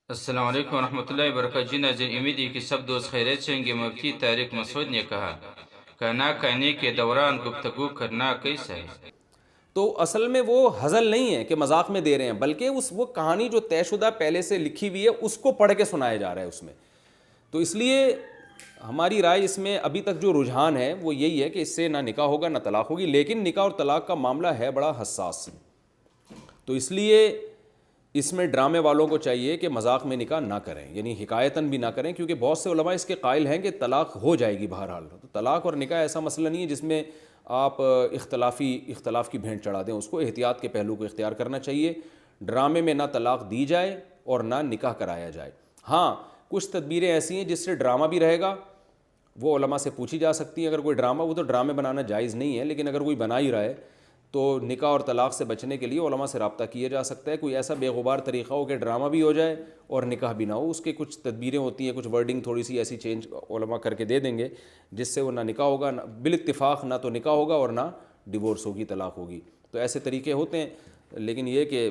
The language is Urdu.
السلام علیکم ورحمۃ اللہ وبرکاتہ. جی ناظرین، امید ہے کہ سب دوست خیریت سے ہوں گے. مفتی طارق مسعود نے کہا کہنا کہنے کے دوران گفتگو کرنا کیسا ہے؟ تو اصل میں وہ ہزل نہیں ہے کہ مذاق میں دے رہے ہیں، بلکہ وہ کہانی جو طے شدہ پہلے سے لکھی ہوئی ہے اس کو پڑھ کے سنایا جا رہا ہے اس میں. تو اس لیے ہماری رائے اس میں ابھی تک جو رجحان ہے وہ یہی ہے کہ اس سے نہ نکاح ہوگا نہ طلاق ہوگی، لیکن نکاح اور طلاق کا معاملہ ہے بڑا حساس. تو اس لیے اس میں ڈرامے والوں کو چاہیے کہ مذاق میں نکاح نہ کریں، یعنی حکایتاً بھی نہ کریں، کیونکہ بہت سے علماء اس کے قائل ہیں کہ طلاق ہو جائے گی بہرحال. تو طلاق اور نکاح ایسا مسئلہ نہیں ہے جس میں آپ اختلاف کی بھینٹ چڑھا دیں. اس کو احتیاط کے پہلو کو اختیار کرنا چاہیے. ڈرامے میں نہ طلاق دی جائے اور نہ نکاح کرایا جائے. ہاں، کچھ تدبیریں ایسی ہیں جس سے ڈرامہ بھی رہے گا، وہ علماء سے پوچھی جا سکتی ہیں. اگر کوئی ڈرامہ، وہ تو ڈرامے بنانا جائز نہیں ہے، لیکن اگر کوئی بنا ہی رہا ہے تو نکاح اور طلاق سے بچنے کے لیے علماء سے رابطہ کیا جا سکتا ہے. کوئی ایسا بے غبار طریقہ ہو کہ ڈرامہ بھی ہو جائے اور نکاح بھی نہ ہو. اس کے کچھ تدبیریں ہوتی ہیں، کچھ ورڈنگ تھوڑی سی ایسی چینج علماء کر کے دے دیں گے جس سے وہ نہ نکاح ہوگا، بالاتفاق نہ تو نکاح ہوگا اور نہ ڈیورس ہوگی، طلاق ہوگی. تو ایسے طریقے ہوتے ہیں، لیکن یہ کہ